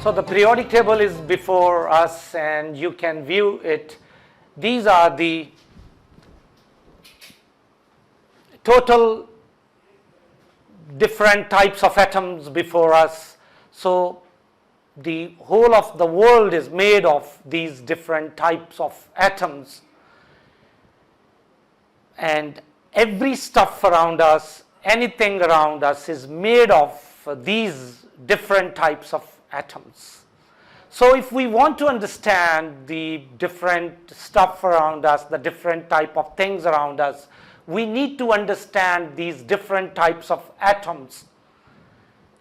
So the periodic table is before us and you can view it. These are the total different types of atoms before us. So the whole of the world is made of these different types of atoms, and every stuff around us, anything around us is made of these different types of atoms. So if we want to understand the different stuff around us, the different type of things around us, we need to understand these different types of atoms.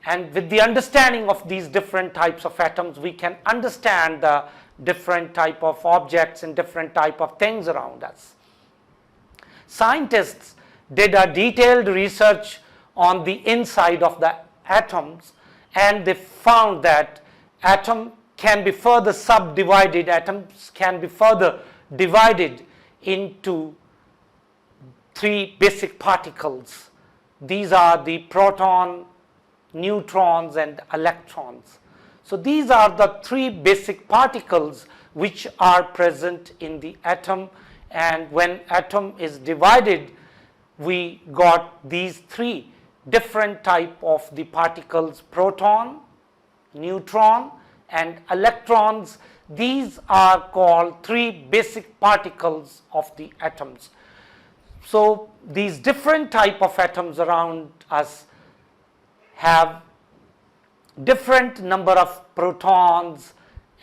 And with the understanding of these different types of atoms, we can understand the different type of objects and different type of things around us. Scientists did a detailed research on the inside of the atoms, and they found that atom can be further subdivided, atoms can be further divided into three basic particles. These are the proton, neutrons and electrons. So these are the three basic particles which are present in the atom, and when atom is divided, we got these three different type of the particles: proton, neutron and electrons. These are called three basic particles of the atoms. So these different type of atoms around us have different number of protons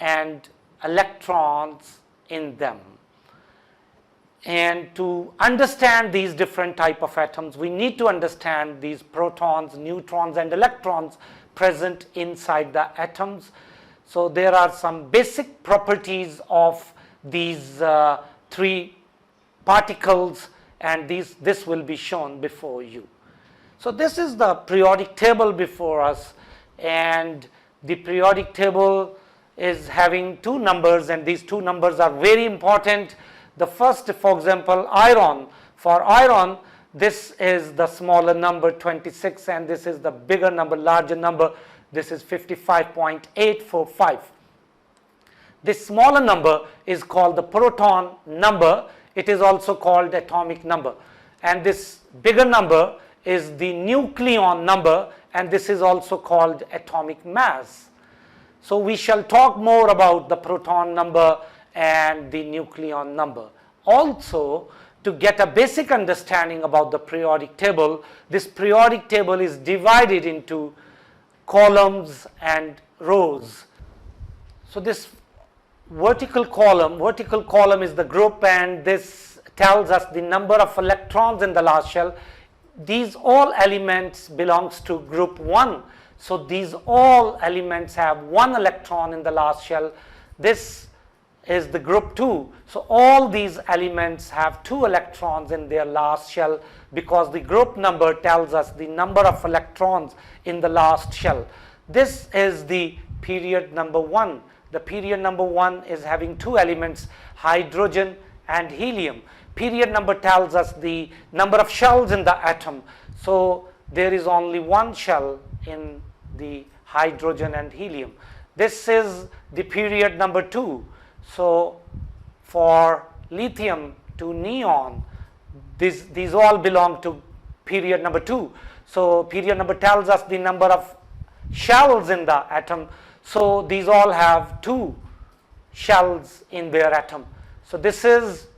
and electrons in them. And to understand these different type of atoms, we need to understand these protons, neutrons and electrons present inside the atoms. So there are some basic properties of these three particles, and this will be shown before you. So this is the periodic table before us, and the periodic table is having two numbers, and these two numbers are very important. The first, for example, iron. For iron, this is the smaller number 26, and this is the bigger number, larger number. This is 55.845. This smaller number is called the proton number. It is also called atomic number. And this bigger number is the nucleon number, and this is also called atomic mass. So we shall talk more about the proton number and the nucleon number. Also, to get a basic understanding about the periodic table, this periodic table is divided into columns and rows. So this vertical column is the group, and this tells us the number of electrons in the last shell. These all elements belongs to group 1. So these all elements have 1 electron in the last shell. This is the group 2. So all these elements have 2 electrons in their last shell, because the group number tells us the number of electrons in the last shell. This is the period number 1. The period number 1 is having 2 elements, hydrogen and helium. Period number tells us the number of shells in the atom. So there is only 1 shell in the hydrogen and helium. This is the period number 2. So for lithium to neon, these all belong to period number 2. So period number tells us the number of shells in the atom. So these all have 2 shells in their atom. So this is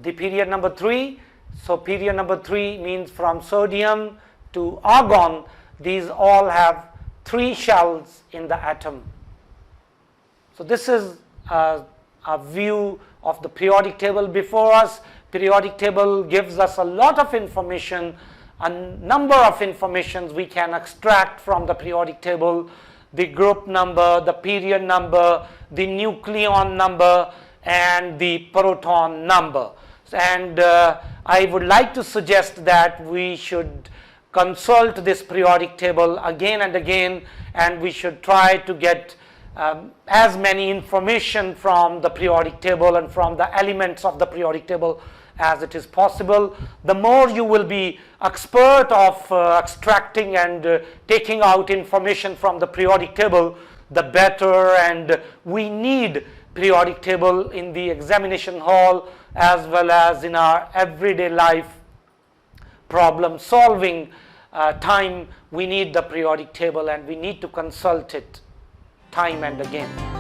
the period number 3. So period number 3 means from sodium to argon. These all have 3 shells in the atom. So this is a view of the periodic table before us. Periodic table gives us a lot of information, a number of informations we can extract from the periodic table: the group number, the period number, the nucleon number, and the proton number. And I would like to suggest that we should consult this periodic table again and again, and we should try to get as many information from the periodic table and from the elements of the periodic table as it is possible. The more you will be expert of extracting and taking out information from the periodic table, the better, and we need periodic table in the examination hall as well as in our everyday life problem solving time. We need the periodic table and we need to consult it time and again.